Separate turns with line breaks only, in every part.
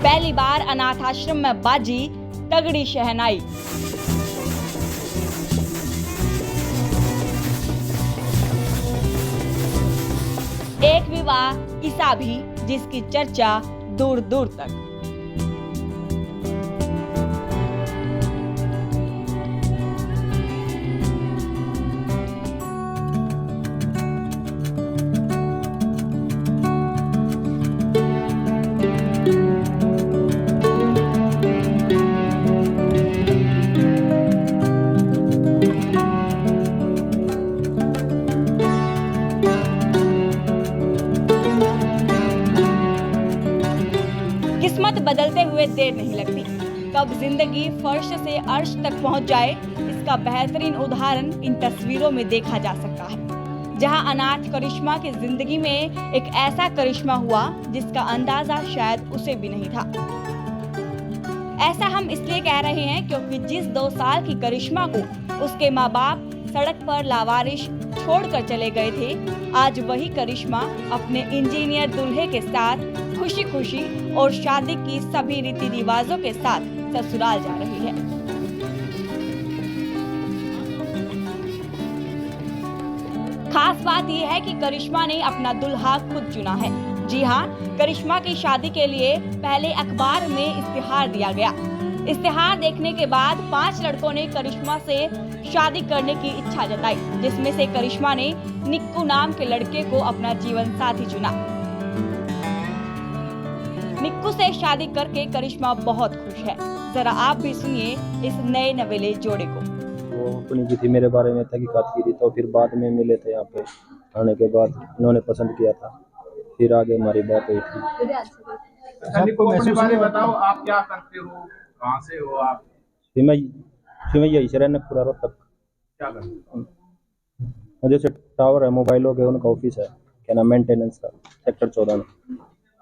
पहली बार अनाथ आश्रम में बाजी तगड़ी शहनाई। एक विवाह किस्सा भी जिसकी चर्चा दूर दूर तक। किस्मत बदलते हुए देर नहीं लगती। कब जिंदगी फर्श से अर्श तक पहुंच जाए, इसका बेहतरीन उदाहरण इन तस्वीरों में देखा जा सकता है, जहां अनाथ करिश्मा की जिंदगी में एक ऐसा करिश्मा हुआ जिसका अंदाजा शायद उसे भी नहीं था। ऐसा हम इसलिए कह रहे हैं क्योंकि जिस 2 साल की करिश्मा को उसके माँ बाप सड़क पर लावारिश छोड़कर चले गए थे, आज वही करिश्मा अपने इंजीनियर दूल्हे के साथ खुशी खुशी और शादी की सभी रीति रिवाजों के साथ ससुराल जा रही है। खास बात यह है कि करिश्मा ने अपना दुल्हा खुद चुना है। जी हाँ, करिश्मा की शादी के लिए पहले अखबार में इश्तिहार दिया गया। इश्तिहार देखने के बाद 5 लड़कों ने करिश्मा से शादी करने की इच्छा जताई, जिसमें से करिश्मा ने निक्कू नाम के लड़के को अपना जीवन साथी चुना। निक्कू से शादी करके करिश्मा बहुत खुश है। जरा आप भी सुनिए इस नए नवेले जोड़े को।
वो अपनी की थी, मेरे बारे में तहकीकात की थी, तो फिर बाद में मिले थे यहाँ पे। आने के बाद उन्होंने पसंद किया था, फिर आगे हमारी बात हुई थी।
आपको अपने बारे में बताओ, आप क्या करते हो, कहाँ से हो आप?
फिर यही से रहने पूरा रोहतक।
क्या करते हो?
जैसे टावर है मोबाइलों के, उनका ऑफिस है, क्या नाम, मेंटेनेंस का, सेक्टर 14 में,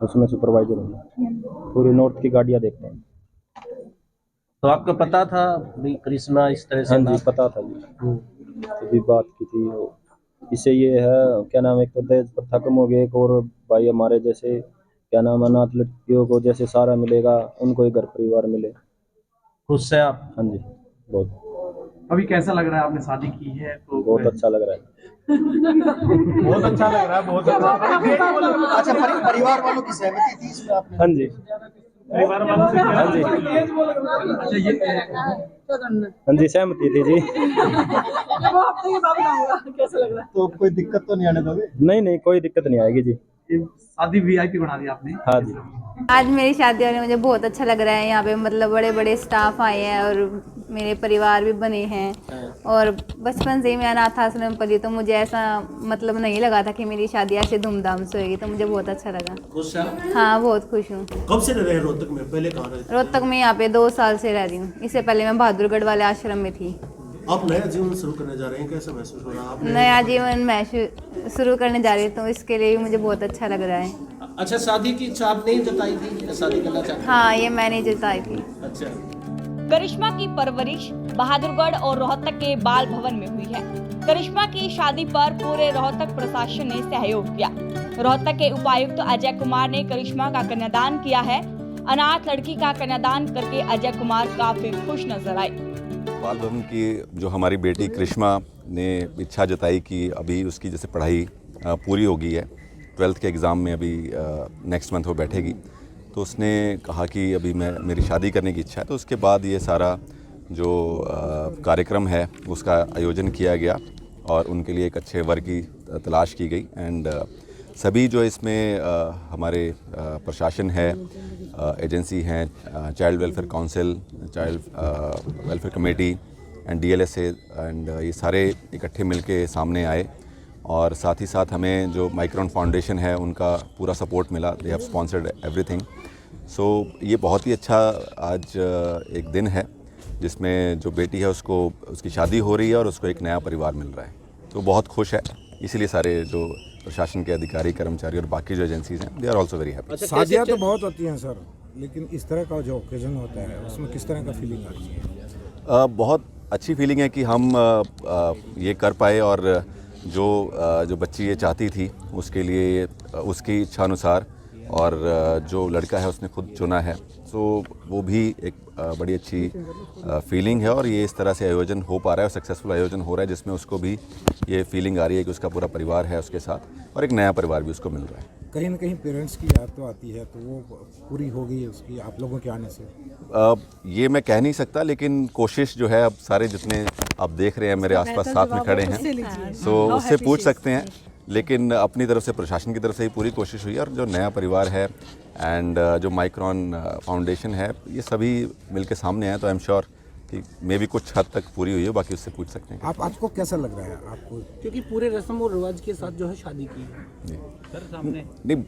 उसमें सुपरवाइजर हूँ। पूरी नॉर्थ की गाड़ियाँ देखते हैं।
तो आपको पता था भी करिश्मा इस तरह से?
हाँ जी, पता था जी, अभी बात की थी। इससे ये है, क्या नाम, एक तो दहेज प्रथा कम हो गई, एक और भाई हमारे जैसे, क्या नाम, अनाथ लड़कियों को जैसे सहारा मिलेगा, उनको ही घर परिवार मिले।
खुश है आप?
हाँ जी, बहुत।
अभी कैसा लग रहा है, आपने शादी की है तो?
बहुत अच्छा लग रहा है।
बहुत अच्छा लग रहा है, बहुत अच्छा।
अच्छा, परिवार वालों की सहमति थी इसमें आपने?
हाँ जी,
परिवार वालों से?
हाँ जी,
अच्छा, ये
हाँ
जी, सहमति थी जी।
कैसा लग रहा है? तो कोई दिक्कत तो नहीं आने दोगे?
नहीं, कोई दिक्कत नहीं आएगी जी।
शादी VIP बना दी आपने?
हाँ जी।
आज मेरी शादी होने मुझे बहुत अच्छा लग रहा है। यहाँ पे मतलब बड़े बड़े स्टाफ आए हैं और मेरे परिवार भी बने हैं। और बचपन से ही मैं अनाथ आश्रम में पली, तो मुझे ऐसा मतलब नहीं लगा था कि मेरी शादी ऐसे धूमधाम से होगी, तो मुझे बहुत अच्छा लगा।
खुश है?
हाँ, बहुत खुश हूँ।
कब से रह रहे हैं रोहतक में? पहले कहाँ रहे थे?
रोहतक में यहाँ पे 2 साल से रह रही हूँ। इससे पहले मैं बहादुरगढ़ वाले आश्रम में थी।
आप नया जीवन शुरू करने जा रहे हैं, कैसा महसूस हो रहा है आपने?
नया जीवन मैं शुरू करने जा रही हूँ, तो इसके लिए भी मुझे बहुत अच्छा लग रहा है।
अच्छा, शादी की इच्छा आप नहीं जताई थी, शादी करना चाहती?
हाँ, ये मैंने जताई थी।
अच्छा।
करिश्मा की परवरिश बहादुरगढ़ और रोहतक के बाल भवन में हुई है। करिश्मा की शादी पर पूरे रोहतक प्रशासन ने सहयोग किया। रोहतक के उपायुक्त अजय कुमार ने करिश्मा का कन्यादान किया है। अनाथ लड़की का कन्यादान करके अजय कुमार काफी खुश नजर आए।
बाल भवन की जो हमारी बेटी करिश्मा ने इच्छा जताई कि अभी उसकी जैसे पढ़ाई पूरी हो गई है, 12th के एग्ज़ाम में अभी नेक्स्ट मंथ वो बैठेगी, तो उसने कहा कि अभी मेरी शादी करने की इच्छा है। तो उसके बाद ये सारा जो कार्यक्रम है उसका आयोजन किया गया और उनके लिए एक अच्छे वर की तलाश की गई। एंड सभी जो इसमें हमारे प्रशासन है, एजेंसी हैं, child welfare council, child welfare committee and DLSA and ये सारे इकट्ठे मिलके सामने आए। और साथ ही साथ हमें जो माइक्रोन फाउंडेशन है उनका पूरा सपोर्ट मिला। They have sponsored everything. So ये बहुत ही अच्छा आज एक दिन है जिसमें जो बेटी है उसको उसकी शादी हो रही है और उसको एक नया परिवार मिल रहा है, तो बहुत खुश है। इसीलिए सारे जो प्रशासन के अधिकारी, कर्मचारी और बाकी जो एजेंसीज हैं, they are also very happy.
शादियाँ तो बहुत होती हैं सर, लेकिन इस तरह का जो ओकेजन होता है उसमें किस तरह का फीलिंग आती है?
बहुत अच्छी फीलिंग है कि हम ये कर पाए और जो बच्ची ये चाहती थी उसके लिए उसकी इच्छा अनुसार और जो लड़का है उसने खुद चुना है, तो वो भी एक बड़ी अच्छी फीलिंग है। और ये इस तरह से आयोजन हो पा रहा है और सक्सेसफुल आयोजन हो रहा है, जिसमें उसको भी ये फीलिंग आ रही है कि उसका पूरा परिवार है उसके साथ और एक नया परिवार भी उसको मिल रहा है।
कहीं ना कहीं पेरेंट्स की याद तो आती है, तो वो पूरी हो गई है उसकी आप लोगों के आने से?
ये मैं कह नहीं सकता, लेकिन कोशिश जो है अब सारे जितने आप देख रहे हैं मेरे आसपास साथ में खड़े हैं, सो उससे पूछ सकते हैं। लेकिन अपनी तरफ से प्रशासन की तरफ से ही पूरी कोशिश हुई है, और जो नया परिवार है एंड जो माइक्रॉन फाउंडेशन है, ये सभी मिलके सामने आए, तो आई एम श्योर कि मे भी कुछ हद तक पूरी हुई है, बाकी उससे पूछ सकते हैं।
आपको कैसा लग रहा है आपको?
क्योंकि पूरे रस्म और रिवाज के साथ जो है शादी की है सर सामने।
नहीं,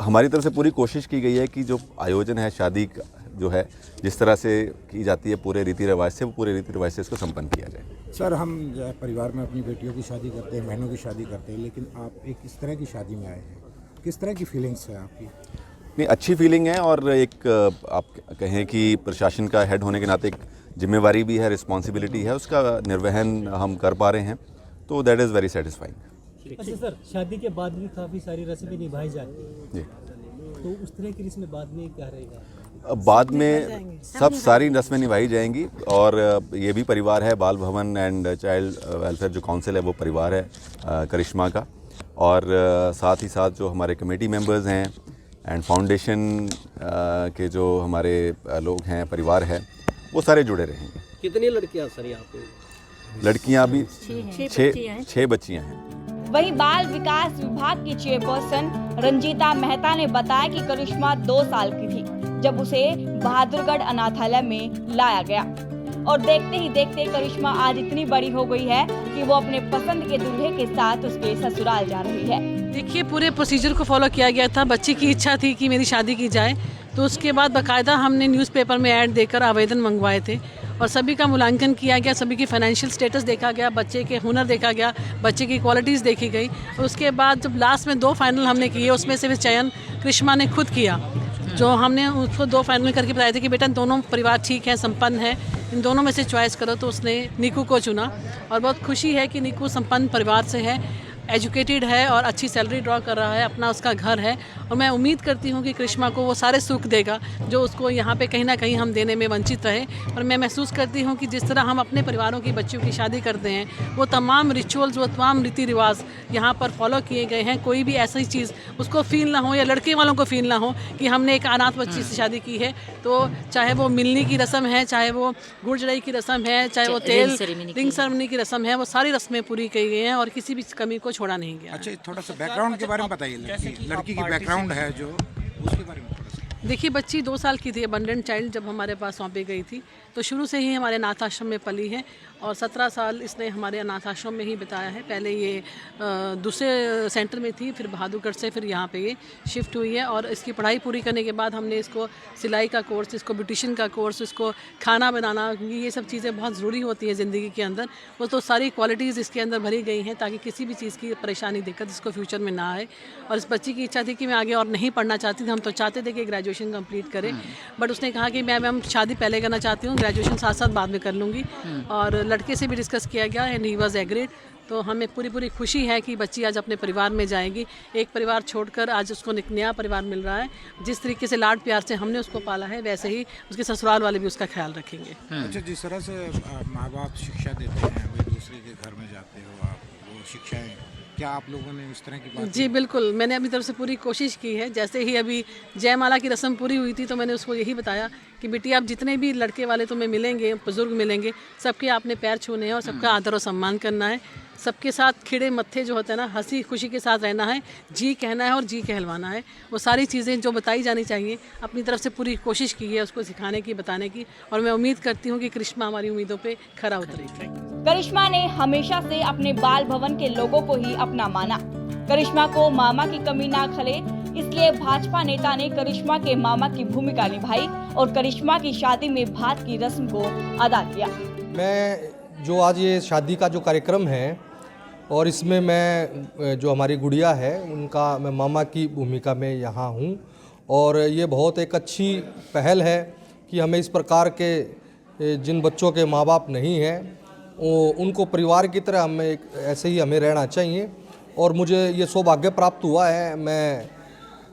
हमारी तरफ से पूरी कोशिश की गई है कि जो आयोजन है शादी का जो है जिस तरह से की जाती है पूरे रीति रिवाज से, वो पूरे रीति रिवाज से इसको संपन्न किया जाए।
सर, हम परिवार में अपनी बेटियों की शादी करते हैं, बहनों की शादी करते हैं, लेकिन आप एक इस तरह की शादी में आए हैं, किस तरह की फीलिंग्स है आपकी?
नहीं, अच्छी फीलिंग है, और एक आप कहें कि प्रशासन का हेड होने के नाते एक जिम्मेवारी भी है, रिस्पॉन्सिबिलिटी है, उसका निर्वहन हम कर पा रहे हैं, तो दैट इज़ वेरी सेटिस्फाइंग।
अच्छा सर, शादी के बाद भी काफ़ी सारी रस्में निभाई जाती हैं
जी,
तो उस तरह की रस्में बाद में क्या रहेगा?
बाद में सब सारी रस्में निभाई जाएंगी, और ये भी परिवार है, बाल भवन एंड चाइल्ड वेलफेयर जो काउंसिल है वो परिवार है करिश्मा का, और साथ ही साथ जो हमारे कमेटी मेंबर्स हैं एंड फाउंडेशन के जो हमारे लोग हैं, परिवार है, वो सारे जुड़े रहेंगे।
कितनी लड़कियां सर यहाँ पे?
लड़कियां भी 6 बच्चियां हैं।
वहीं बाल विकास विभाग की चेयरपर्सन रंजीता मेहता ने बताया कि करिश्मा 2 साल की थी जब उसे बहादुरगढ़ अनाथालय में लाया गया, और देखते ही देखते करिश्मा आज इतनी बड़ी हो गई है कि वो अपने पसंद के दूल्हे के साथ उसके ससुराल जा रही है।
देखिए, पूरे प्रोसीजर को फॉलो किया गया था। बच्ची की इच्छा थी कि मेरी शादी की जाए, तो उसके बाद बाकायदा हमने न्यूज़पेपर में ऐड देकर आवेदन मंगवाए थे, और सभी का मूल्यांकन किया गया, सभी की फाइनेंशियल स्टेटस देखा गया, बच्चे के हुनर देखा गया, बच्चे की क्वालिटीज़ देखी गई। और उसके बाद जब लास्ट में 2 फाइनल हमने किए, उसमें से भी चयन करिश्मा ने खुद किया। जो हमने उसको 2 फाइनल करके बताए थे कि बेटा दोनों परिवार ठीक है, संपन्न है, इन दोनों में से चॉइस करो, तो उसने नीकू को चुना। और बहुत खुशी है कि नीकू संपन्न परिवार से है, एजुकेटेड है और अच्छी सैलरी ड्रॉ कर रहा है, अपना उसका घर है, और मैं उम्मीद करती हूँ कि करिश्मा को वो सारे सुख देगा जो उसको यहाँ पे कहीं ना कहीं हम देने में वंचित रहे। और मैं महसूस करती हूँ कि जिस तरह हम अपने परिवारों की बच्चियों की शादी करते हैं, वो तमाम रिचुअल्स, वो तमाम रीति रिवाज यहाँ पर फॉलो किए गए हैं। कोई भी ऐसी चीज़ उसको फील ना हो, या लड़के वालों को फील ना हो कि हमने एक अनाथ बच्ची से शादी की है। तो चाहे वो मिलनी की रस्म है, चाहे वो गुड़ जड़ाई की रस्म है, चाहे वो रिंग सेरेमनी की रस्म है, वो सारी रस्में पूरी की गई हैं और किसी भी कमी को छोड़ा नहीं गया।
अच्छा, थोड़ा सा बैकग्राउंड के बारे में बताइए, लड़की की बैकग्राउंड है जो, उसके बारे में थोड़ा सा।
देखिए, बच्ची 2 साल की थी, अबंडेंट चाइल्ड जब हमारे पास सौंपी गई थी, तो शुरू से ही हमारे अनाथ आश्रम में पली है, और 17 साल इसने हमारे अनाथ आश्रम में ही बिताया है। पहले ये दूसरे सेंटर में थी, फिर बहादुरगढ़ से फिर यहाँ पे ये शिफ्ट हुई है, और इसकी पढ़ाई पूरी करने के बाद हमने इसको सिलाई का कोर्स, इसको ब्यूटिशियन का कोर्स, इसको खाना बनाना, क्योंकि ये सब चीज़ें बहुत ज़रूरी होती हैं ज़िंदगी के अंदर, वो तो सारी क्वालिटीज़ इसके अंदर भरी गई हैं ताकि किसी भी चीज़ की परेशानी, दिक्कत इसको फ्यूचर में ना आए। और इस बच्ची की इच्छा थी कि मैं आगे और नहीं पढ़ना चाहती थी, हम तो चाहते थे कि ग्रेजुएशन कंप्लीट करे, बट उसने कहा कि मैं शादी पहले करना चाहती हूँ, ग्रेजुएशन साथ साथ बाद में कर लूँगी। और लड़के से भी डिस्कस किया गया एंड ही वाज एग्रीड। तो हमें पूरी खुशी है कि बच्ची आज अपने परिवार में जाएगी, एक परिवार छोड़कर आज उसको एक नया परिवार मिल रहा है। जिस तरीके से लाड प्यार से हमने उसको पाला है, वैसे ही उसके ससुराल वाले भी उसका ख्याल रखेंगे।
अच्छा, जिस तरह से माँ बाप शिक्षा देते हैं, वे दूसरे के घर में जाते हो आप, वो शिक्षाएं, क्या आप लोगों ने इस तरह की बात?
जी बिल्कुल, मैंने अपनी तरफ से पूरी कोशिश की है। जैसे ही अभी जयमाला की रस्म पूरी हुई थी, तो मैंने उसको यही बताया कि बेटी, आप जितने भी लड़के वाले तुम्हें मिलेंगे, बुजुर्ग मिलेंगे, सबके आपने पैर छूने हैं और सबका आदर और सम्मान करना है। सबके साथ खिड़े मत्थे जो होते हैं ना, हंसी खुशी के साथ रहना है, जी कहना है और जी कहलवाना है। वो सारी चीज़ें जो बताई जानी चाहिए, अपनी तरफ से पूरी कोशिश की है उसको सिखाने की, बताने की, और मैं उम्मीद करती हूँ कि करिश्मा हमारी उम्मीदों पे खरा उतरेगी।
करिश्मा ने हमेशा से अपने बाल भवन के लोगों को ही अपना माना। करिश्मा को मामा की कमी ना खले, इसलिए भाजपा नेता ने करिश्मा के मामा की भूमिका निभाई और करिश्मा की शादी में भात की रस्म को अदा किया।
मैं जो आज ये शादी का जो कार्यक्रम है, और इसमें मैं जो हमारी गुड़िया है उनका मैं मामा की भूमिका में यहाँ हूँ, और ये बहुत एक अच्छी पहल है कि हमें इस प्रकार के जिन बच्चों के माँ बाप नहीं हैं, उनको परिवार की तरह हमें ऐसे ही हमें रहना चाहिए। और मुझे ये सौभाग्य प्राप्त हुआ है, मैं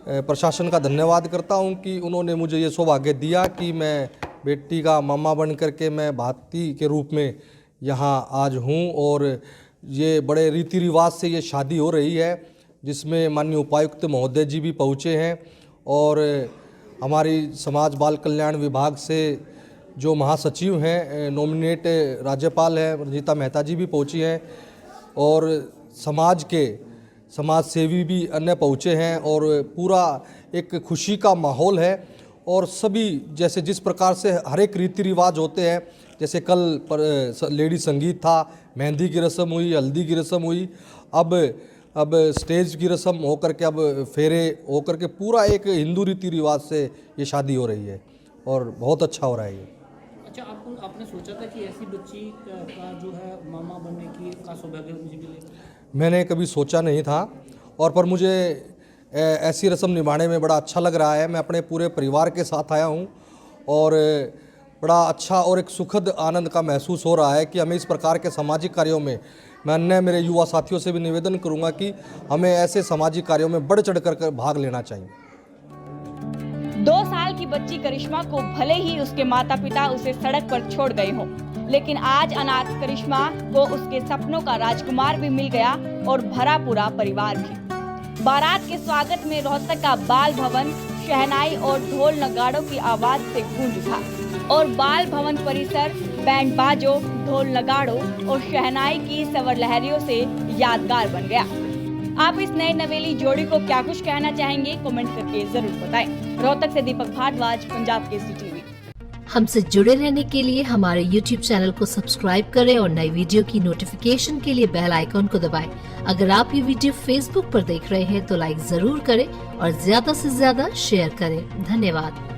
प्रशासन का धन्यवाद करता हूं कि उन्होंने मुझे ये सौभाग्य दिया कि मैं बेटी का मामा बन करके मैं भाती के रूप में यहाँ आज हूँ। और ये बड़े रीति रिवाज से ये शादी हो रही है, जिसमें माननीय उपायुक्त महोदय जी भी पहुँचे हैं और हमारी समाज बाल कल्याण विभाग से जो महासचिव हैं, नॉमिनेट राज्यपाल हैं रंजीता मेहता जी भी पहुँची हैं और समाज सेवी भी अन्य पहुँचे हैं और पूरा एक खुशी का माहौल है। और सभी जैसे जिस प्रकार से हर एक रीति रिवाज होते हैं, जैसे कल लेडी संगीत था, मेहंदी की रस्म हुई, हल्दी की रस्म हुई, अब स्टेज की रस्म होकर के अब फेरे होकर के पूरा एक हिंदू रीति रिवाज से ये शादी हो रही है और बहुत अच्छा हो रहा है ये।
अच्छा, आपने सोचा था कि ऐसी बच्ची का जो है मामा बनने की का सौभाग्य मुझे मिलेगा? मैंने
कभी सोचा नहीं था और पर मुझे ऐसी रस्म निभाने में बड़ा अच्छा लग रहा है। मैं अपने पूरे परिवार के साथ आया हूँ और बड़ा अच्छा और एक सुखद आनंद का महसूस हो रहा है कि हमें इस प्रकार के सामाजिक कार्यों में, मैं अन्य मेरे युवा साथियों से भी निवेदन करूँगा कि हमें ऐसे सामाजिक कार्यों में बढ़ चढ़ कर भाग लेना चाहिए।
2 साल की बच्ची करिश्मा को भले ही उसके माता पिता उसे सड़क पर छोड़ गए हों, लेकिन आज अनाथ करिश्मा को उसके सपनों का राजकुमार भी मिल गया और भरा पूरा परिवार भी। बारात के स्वागत में रोहतक का बाल भवन शहनाई और ढोल नगाड़ों की आवाज से गूंज उठा और बाल भवन परिसर बैंड बाजों, ढोल नगाड़ों और शहनाई की सवर लहरियों से यादगार बन गया। आप इस नए नवेली जोड़ी को क्या कुछ कहना चाहेंगे, कमेंट करके जरूर बताएं। रोहतक से दीपक भारद्वाज, पंजाब केसरी टीवी।
हमसे जुड़े रहने के लिए हमारे YouTube चैनल को सब्सक्राइब करें और नई वीडियो की नोटिफिकेशन के लिए बेल आइकॉन को दबाएं। अगर आप ये वीडियो Facebook पर देख रहे हैं तो लाइक जरूर करें और ज्यादा से ज्यादा शेयर करें। धन्यवाद।